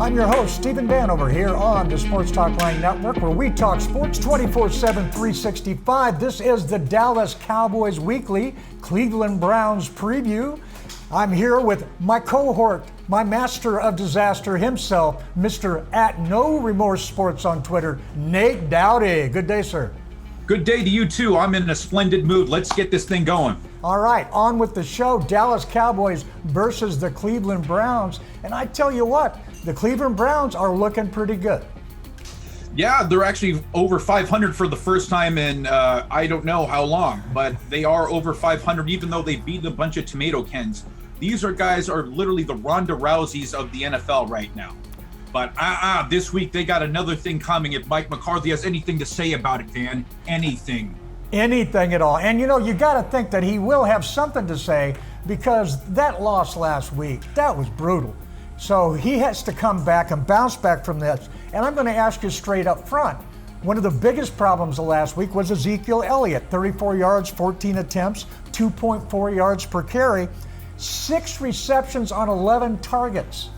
I'm your host, Stephen Vanover, here on the Sports Talk Line Network, where we talk sports 24/7, 365. This is the Dallas Cowboys Weekly Cleveland Browns preview. I'm here with my cohort, my master of disaster himself, Mr. @NoRemorseSports on Twitter, Nate Doughty. Good day, sir. Good day to you, too. I'm in a splendid mood. Let's get this thing going. All right, on with the show, Dallas Cowboys versus the Cleveland Browns. And I tell you what, the Cleveland Browns are looking pretty good. Yeah, they're actually over 500 for the first time in I don't know how long, but they are over 500, even though they beat a bunch of tomato cans. These guys are literally the Ronda Rouseys of the NFL right now. But this week they got another thing coming. If Mike McCarthy has anything to say about it, Dan, anything at all. And you got to think that he will have something to say, because that loss last week, that was brutal. So he has to come back and bounce back from this. And I'm going to ask you straight up front. One of the biggest problems of last week was Ezekiel Elliott. 34 yards, 14 attempts, 2.4 yards per carry, 6 receptions on 11 targets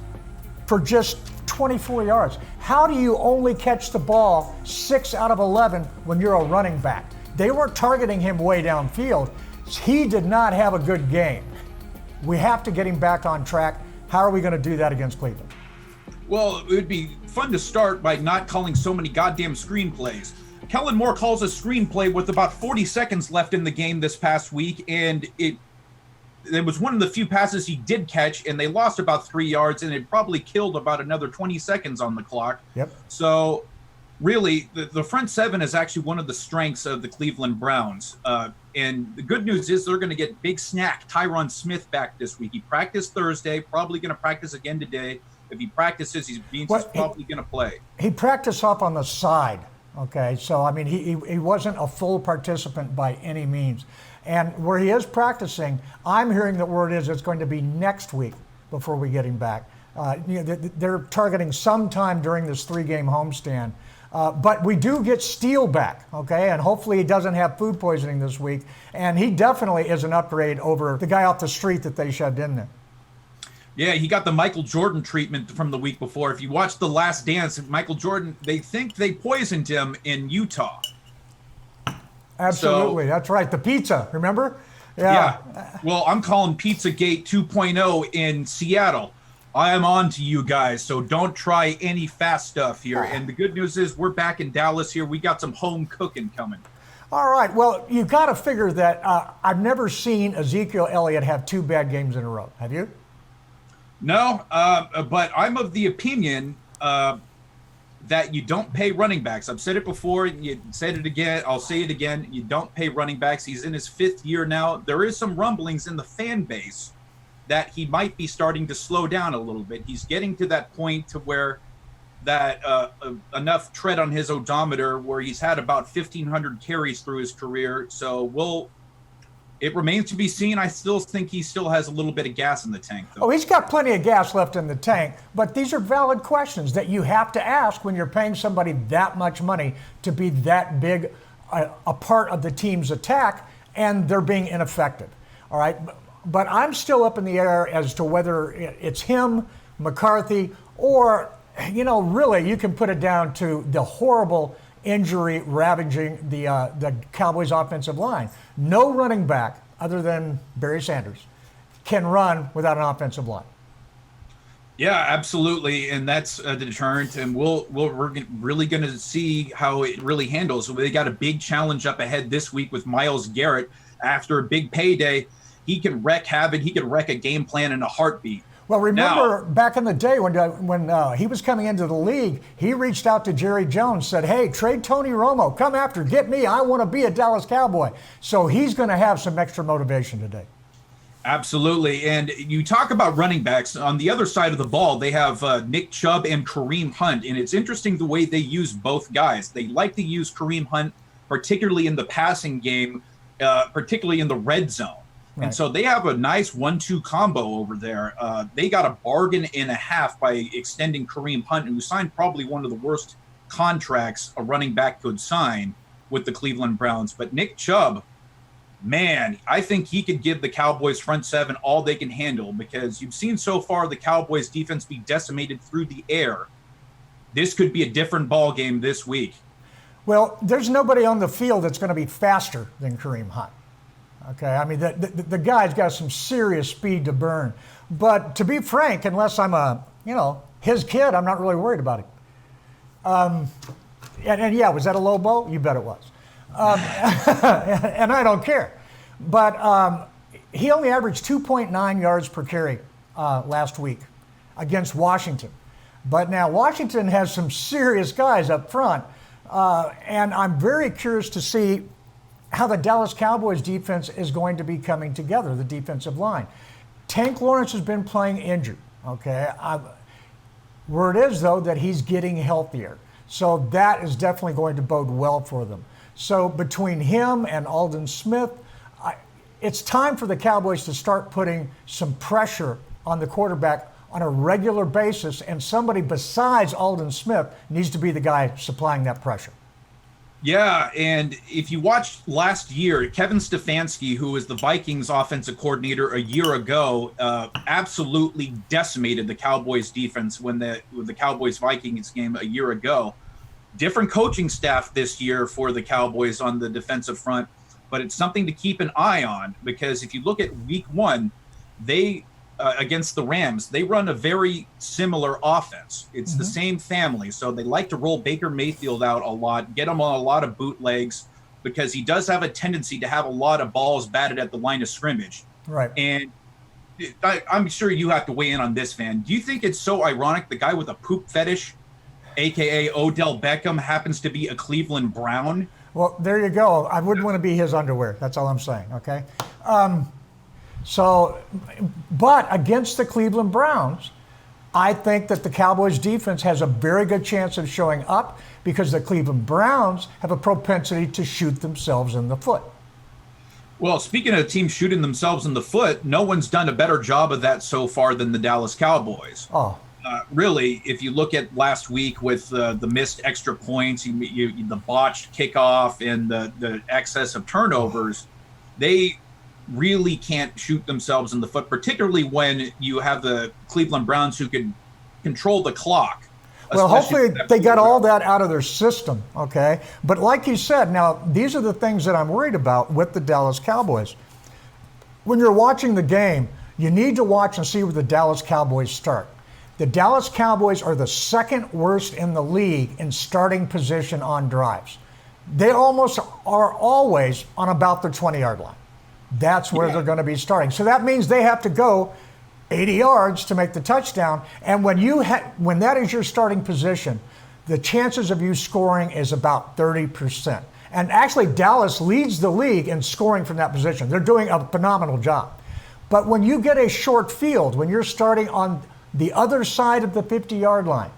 for just 24 yards. How do you only catch the ball 6 out of 11 when you're a running back? They weren't targeting him way downfield. He did not have a good game. We have to get him back on track. How are we going to do that against Cleveland? Well, it would be fun to start by not calling so many goddamn screenplays. Kellen Moore calls a screenplay with about 40 seconds left in the game this past week, and it was one of the few passes he did catch, and they lost about 3 yards, and it probably killed about another 20 seconds on the clock. Yep. So really, the front seven is actually one of the strengths of the Cleveland Browns. And the good news is they're going to get big snack Tyron Smith back this week. He practiced Thursday, probably going to practice again today. If he practices, he's probably going to play. He practiced up on the side, okay? So, I mean, he wasn't a full participant by any means. And where he is practicing, I'm hearing that word is it's going to be next week before we get him back. They're targeting sometime during this 3-game homestand. But we do get Steele back, okay? And hopefully he doesn't have food poisoning this week. And he definitely is an upgrade over the guy off the street that they shoved in there. Yeah, he got the Michael Jordan treatment from the week before. If you watch The Last Dance, Michael Jordan, they think they poisoned him in Utah. Absolutely, that's right. The pizza, remember? Yeah. Well, I'm calling Pizzagate 2.0 in Seattle. I am on to you guys, so don't try any fast stuff here. And the good news is we're back in Dallas here. We got some home cooking coming. All right. Well, you've got to figure that I've never seen Ezekiel Elliott have 2 bad games in a row. Have you? No, but I'm of the opinion that you don't pay running backs. I've said it before. You said it again. I'll say it again. You don't pay running backs. He's in his 5th year now. There is some rumblings in the fan base that he might be starting to slow down a little bit. He's getting to that point to where that enough tread on his odometer where he's had about 1,500 carries through his career. So it remains to be seen. I still think he still has a little bit of gas in the tank, though. Oh, he's got plenty of gas left in the tank, but these are valid questions that you have to ask when you're paying somebody that much money to be that big a part of the team's attack, and they're being ineffective. All right. But I'm still up in the air as to whether it's him, McCarthy, or, really you can put it down to the horrible injury ravaging the Cowboys offensive line. No running back other than Barry Sanders can run without an offensive line. Yeah, absolutely, and that's a deterrent, and we're really going to see how it really handles. They got a big challenge up ahead this week with Myles Garrett after a big payday. He can wreak havoc. He can wreck a game plan in a heartbeat. Well, remember back in the day when he was coming into the league, he reached out to Jerry Jones, said, hey, trade Tony Romo. Come after, get me. I want to be a Dallas Cowboy. So he's going to have some extra motivation today. Absolutely. And you talk about running backs. On the other side of the ball, they have Nick Chubb and Kareem Hunt. And it's interesting the way they use both guys. They like to use Kareem Hunt, particularly in the passing game, particularly in the red zone. Right. And so they have a nice 1-2 combo over there. They got a bargain and a half by extending Kareem Hunt, who signed probably one of the worst contracts a running back could sign with the Cleveland Browns. But Nick Chubb, man, I think he could give the Cowboys front seven all they can handle, because you've seen so far the Cowboys defense be decimated through the air. This could be a different ball game this week. Well, there's nobody on the field that's going to be faster than Kareem Hunt. Okay, I mean, the guy's got some serious speed to burn. But to be frank, unless I'm his kid, I'm not really worried about him. And yeah, was that a low blow? You bet it was. And I don't care. But he only averaged 2.9 yards per carry last week against Washington. But now Washington has some serious guys up front. And I'm very curious to see how the Dallas Cowboys defense is going to be coming together, the defensive line. Tank Lawrence has been playing injured, okay? Word is, though, that he's getting healthier. So that is definitely going to bode well for them. So between him and Aldon Smith, it's time for the Cowboys to start putting some pressure on the quarterback on a regular basis, and somebody besides Aldon Smith needs to be the guy supplying that pressure. Yeah, and if you watched last year, Kevin Stefanski, who was the Vikings offensive coordinator a year ago, absolutely decimated the Cowboys defense when the Cowboys-Vikings game a year ago. Different coaching staff this year for the Cowboys on the defensive front, but it's something to keep an eye on, because if you look at week one, they against the Rams, they run a very similar offense. It's the same family. So they like to roll Baker Mayfield out a lot, get him on a lot of bootlegs, because he does have a tendency to have a lot of balls batted at the line of scrimmage. Right. And I'm sure you have to weigh in on this, Van. Do you think it's so ironic the guy with a poop fetish, a.k.a. Odell Beckham, happens to be a Cleveland Brown? Well, there you go. I wouldn't want to be his underwear. That's all I'm saying, okay? But against the Cleveland Browns, I think that the Cowboys defense has a very good chance of showing up, because the Cleveland Browns have a propensity to shoot themselves in the foot. Well, speaking of teams shooting themselves in the foot, no one's done a better job of that so far than the Dallas Cowboys. Oh. Really, if you look at last week with the missed extra points, the botched kickoff, and the excess of turnovers, they really can't shoot themselves in the foot, particularly when you have the Cleveland Browns who can control the clock. Well, hopefully they got all that out of their system, okay? But like you said, now, these are the things that I'm worried about with the Dallas Cowboys. When you're watching the game, you need to watch and see where the Dallas Cowboys start. The Dallas Cowboys are the second worst in the league in starting position on drives. They almost are always on about the 20-yard line. That's where they're going to be starting. So that means they have to go 80 yards to make the touchdown. And when that is your starting position, the chances of you scoring is about 30%. And actually, Dallas leads the league in scoring from that position. They're doing a phenomenal job. But when you get a short field, when you're starting on the other side of the 50-yard line,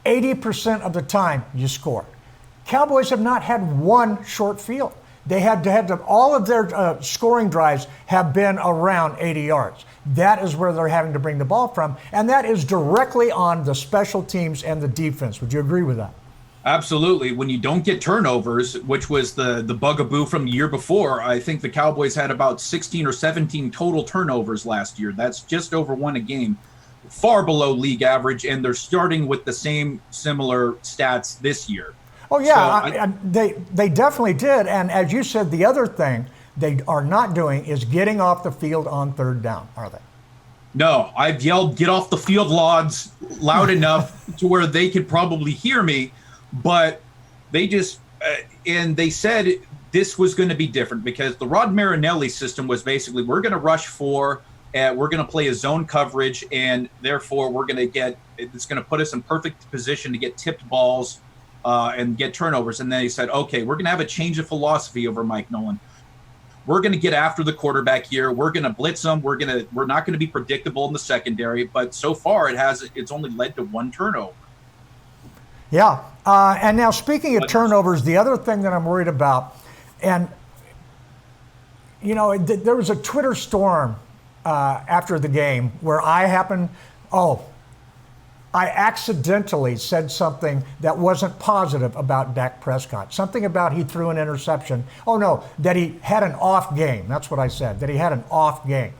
80% of the time you score. Cowboys have not had one short field. They had to have all of their scoring drives have been around 80 yards. That is where they're having to bring the ball from, and that is directly on the special teams and the defense. Would you agree with that? Absolutely. When you don't get turnovers, which was the bugaboo from the year before, I think the Cowboys had about 16 or 17 total turnovers last year. That's just over one a game, far below league average, and they're starting with the same similar stats this year. Oh, yeah, so they definitely did. And as you said, the other thing they are not doing is getting off the field on third down, are they? No, I've yelled, "Get off the field," loud enough to where they could probably hear me. But they just, and they said this was going to be different, because the Rod Marinelli system was basically, we're going to rush four, and we're going to play a zone coverage, and therefore it's going to put us in perfect position to get tipped balls and get turnovers. And then they said, okay, we're going to have a change of philosophy over Mike Nolan. We're going to get after the quarterback here. We're going to blitz them. We're not going to be predictable in the secondary. But so far, it's only led to one turnover. Yeah. And now, speaking of turnovers, the other thing that I'm worried about, and there was a Twitter storm after the game where I accidentally said something that wasn't positive about Dak Prescott. Something about he threw an interception. Oh no, that he had an off game. That's what I said, that he had an off game.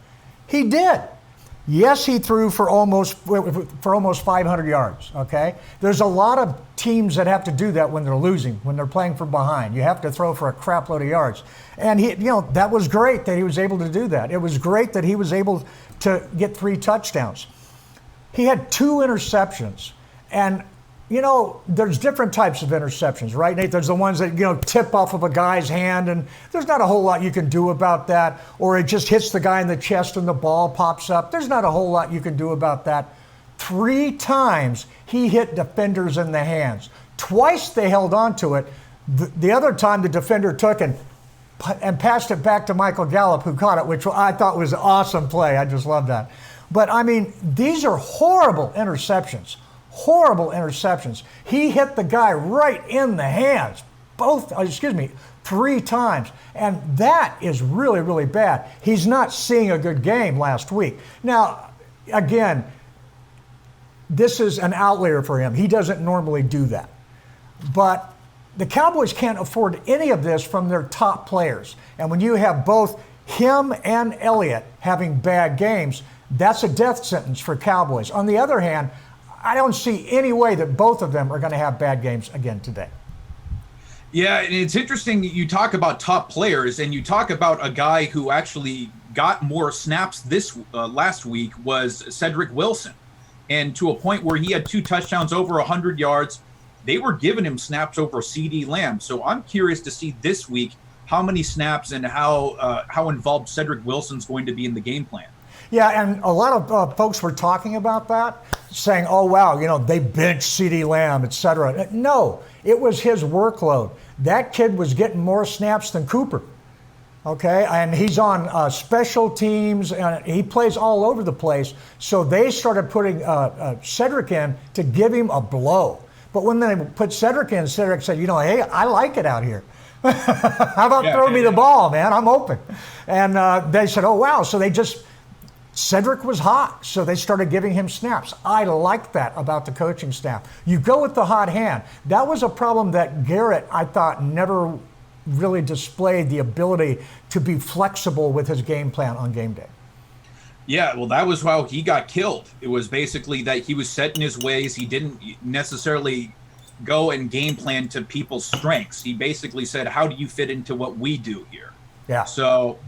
He did. Yes, he threw for almost 500 yards, okay? There's a lot of teams that have to do that when they're losing, when they're playing from behind. You have to throw for a crap load of yards. And that was great that he was able to do that. It was great that he was able to get 3 touchdowns. He had 2 interceptions. And, there's different types of interceptions, right, Nate? There's the ones that, tip off of a guy's hand, and there's not a whole lot you can do about that. Or it just hits the guy in the chest and the ball pops up. There's not a whole lot you can do about that. 3 times he hit defenders in the hands. Twice they held on to it. The other time the defender took and passed it back to Michael Gallup, who caught it, which I thought was an awesome play. I just love that. But, these are horrible interceptions. Horrible interceptions. He hit the guy right in the hands, 3 times. And that is really, really bad. He's not seeing a good game last week. Now, again, this is an outlier for him. He doesn't normally do that. But the Cowboys can't afford any of this from their top players. And when you have both him and Elliott having bad games, that's a death sentence for Cowboys. On the other hand, I don't see any way that both of them are going to have bad games again today. Yeah, and it's interesting you talk about top players, and you talk about a guy who actually got more snaps this last week was Cedric Wilson. And to a point where he had 2 touchdowns over 100 yards, they were giving him snaps over CeeDee Lamb. So I'm curious to see this week how many snaps and how involved Cedric Wilson's going to be in the game plan. Yeah, and a lot of folks were talking about that, saying, oh, wow, they benched CeeDee Lamb, et cetera. No, it was his workload. That kid was getting more snaps than Cooper, okay? And he's on special teams, and he plays all over the place. So they started putting Cedric in to give him a blow. But when they put Cedric in, Cedric said, hey, I like it out here. How about throwing me the ball, man? I'm open. And they said, oh, wow. So Cedric was hot, so they started giving him snaps. I like that about the coaching staff. You go with the hot hand. That was a problem that Garrett, I thought, never really displayed the ability to be flexible with his game plan on game day. Yeah, well, that was how he got killed. It was basically that he was set in his ways. He didn't necessarily go and game plan to people's strengths. He basically said, how do you fit into what we do here? Yeah. So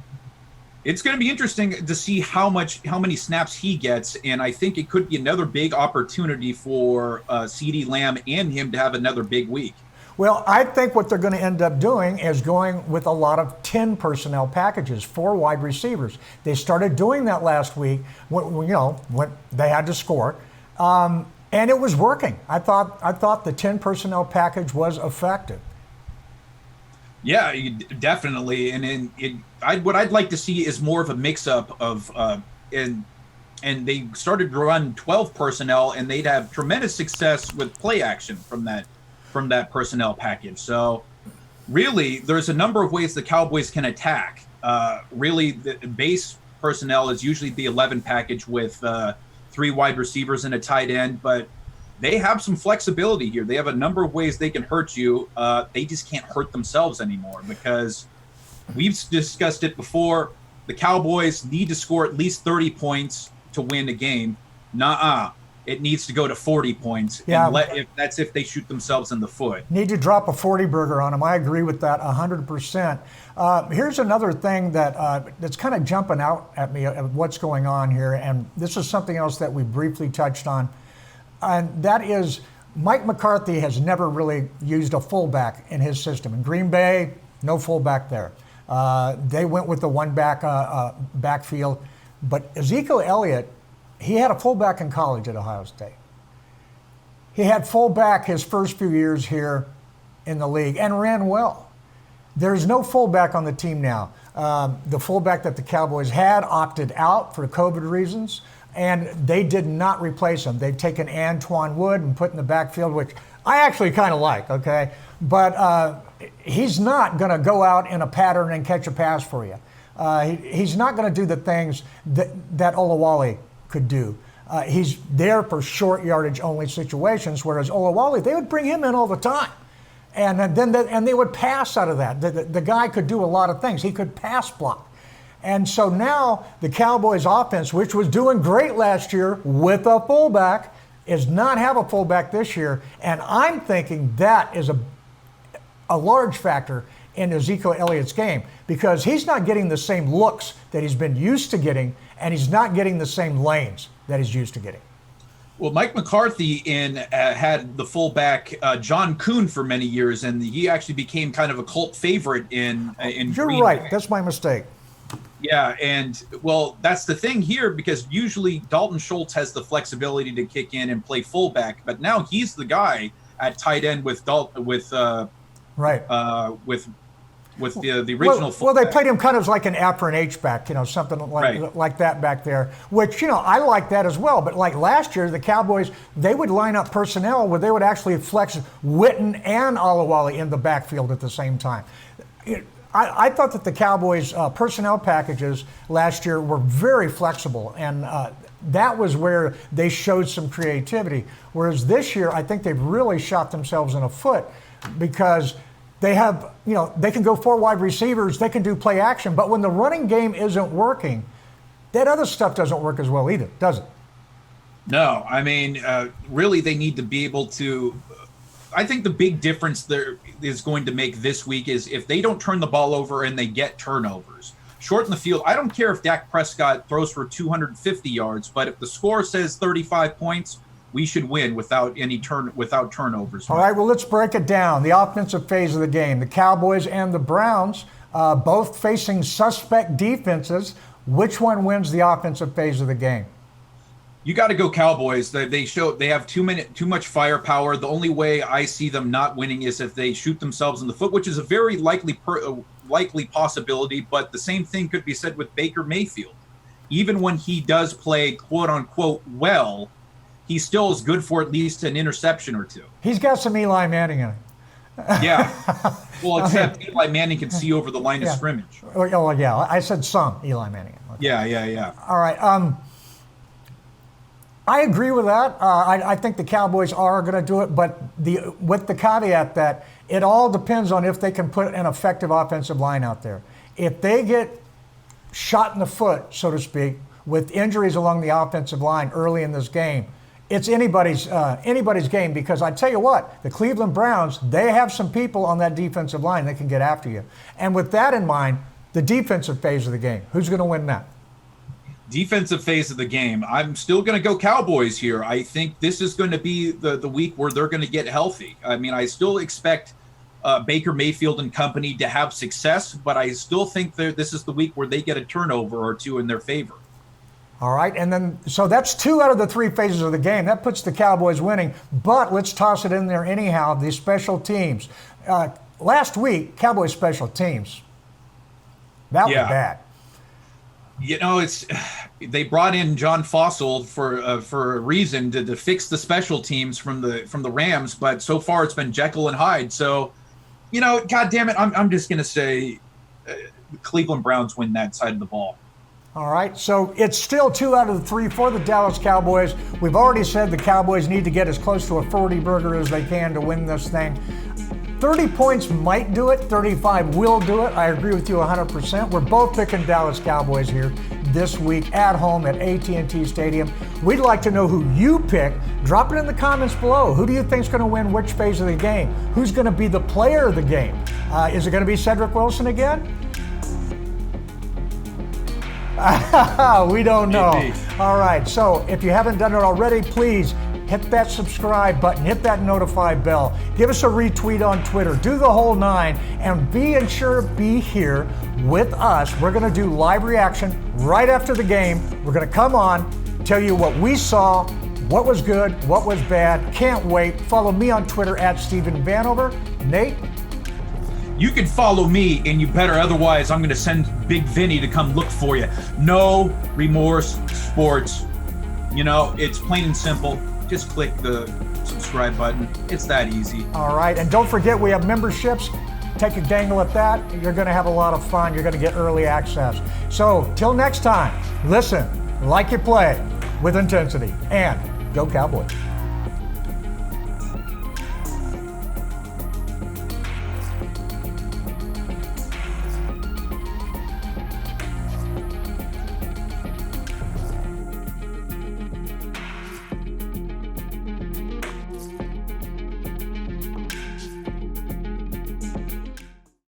it's going to be interesting to see how many snaps he gets, and I think it could be another big opportunity for CeeDee Lamb and him to have another big week. Well, I think what they're going to end up doing is going with a lot of 10 personnel packages, 4 wide receivers. They started doing that last week when they had to score, and it was working. I thought the 10 personnel package was effective. Yeah, definitely. And what I'd like to see is more of a mix-up of and they started to run 12 personnel, and they'd have tremendous success with play action from that personnel package. So really, there's a number of ways the Cowboys can attack. Really, the base personnel is usually the 11 package with 3 wide receivers and a tight end, but they have some flexibility here. They have a number of ways they can hurt you. They just can't hurt themselves anymore because we've discussed it before. The Cowboys need to score at least 30 points to win a game. Nuh-uh. It needs to go to 40 points. Yeah. And if they shoot themselves in the foot. Need to drop a 40 burger on them. I agree with that 100%. Here's another thing that's kind of jumping out at me of what's going on here, and this is something else that we briefly touched on. And that is Mike McCarthy has never really used a fullback in his system. In Green Bay, no fullback there. They went with the one backfield. But Ezekiel Elliott, he had a fullback in college at Ohio State. He had fullback his first few years here in the league and ran well. There's no fullback on the team now. The fullback that the Cowboys had opted out for COVID reasons, and they did not replace him. They've taken Antoine Wood and put in the backfield, which I actually kind of like, okay? But he's not going to go out in a pattern and catch a pass for you. He's not going to do the things that Olawale could do. He's there for short yardage only situations, whereas Olawale, they would bring him in all the time. And then they would pass out of that. The guy could do a lot of things. He could pass block. And so now the Cowboys offense, which was doing great last year with a fullback, is not have a fullback this year. And I'm thinking that is a large factor in Ezekiel Elliott's game, because he's not getting the same looks that he's been used to getting, and he's not getting the same lanes that he's used to getting. Well, Mike McCarthy had the fullback John Kuhn for many years, and he actually became kind of a cult favorite in You're Green right. Bay. That's my mistake. Yeah, and well, that's the thing here, because usually Dalton Schultz has the flexibility to kick in and play fullback, but now he's the guy at tight end with the original fullback. Well, they played him kind of like an after an H-back, something like that back there, which, I like that as well. But like last year, the Cowboys, they would line up personnel where they would actually flex Witten and Olawale in the backfield at the same time. I thought that the Cowboys' personnel packages last year were very flexible, and that was where they showed some creativity. Whereas this year, I think they've really shot themselves in the foot, because they have, they can go 4 wide receivers, they can do play action, but when the running game isn't working, that other stuff doesn't work as well either, does it? No, I mean, really, they need to be able to. I think the big difference there is going to make this week is if they don't turn the ball over and they get turnovers. Shorten the field. I don't care if Dak Prescott throws for 250 yards, but if the score says 35 points, we should win without turnovers. All right, well, let's break it down. The offensive phase of the game. The Cowboys and the Browns, both facing suspect defenses. Which one wins the offensive phase of the game? You got to go Cowboys. They have too much firepower. The only way I see them not winning is if they shoot themselves in the foot, which is a very likely possibility. But the same thing could be said with Baker Mayfield. Even when he does play quote unquote well, he still is good for at least an interception or two. He's got some Eli Manning in him. Yeah. Well, except Eli Manning can see over the line of scrimmage. Oh, yeah. I said some Eli Manning. Okay. Yeah. All right. I agree with that. I think the Cowboys are going to do it, but with the caveat that it all depends on if they can put an effective offensive line out there. If they get shot in the foot, so to speak, with injuries along the offensive line early in this game, it's anybody's game, because I tell you what, the Cleveland Browns, they have some people on that defensive line that can get after you. And with that in mind, the defensive phase of the game, who's going to win that? Defensive phase of the game. I'm still going to go Cowboys here. I think this is going to be the week where they're going to get healthy. I mean, I still expect Baker Mayfield and company to have success, but I still think this is the week where they get a turnover or two in their favor. All right, and then so that's 2 out of the 3 phases of the game. That puts the Cowboys winning, but let's toss it in there anyhow, the special teams. Last week, Cowboys special teams, that was bad. They brought in John Fossil for a reason to fix the special teams from the Rams, but so far it's been Jekyll and Hyde. So, God damn it, I'm just gonna say Cleveland Browns win that side of the ball. All right, so it's still 2 out of the 3 for the Dallas Cowboys. We've already said the Cowboys need to get as close to a 40 burger as they can to win this thing. 30 points might do it. 35 will do it. I agree with you 100%. We're both picking Dallas Cowboys here this week at home at AT&T Stadium. We'd like to know who you pick. Drop it in the comments below. Who do you think is going to win which phase of the game? Who's going to be the player of the game? Is it going to be Cedric Wilson again? We don't know. All right, so if you haven't done it already, please hit that subscribe button, hit that notify bell, give us a retweet on Twitter, do the whole 9, and be here with us. We're going to do live reaction right after the game. We're going to come on, tell you what we saw, what was good, what was bad. Can't wait. Follow me on Twitter at Steven Vanover. Nate? You can follow me, and you better, otherwise I'm going to send Big Vinny to come look for you. No Remorse Sports. It's plain and simple. Just click the subscribe button. It's that easy. All right, and don't forget we have memberships. Take a dangle at that. You're going to have a lot of fun. You're going to get early access. So, till next time, listen, like you play, with intensity. And go Cowboys.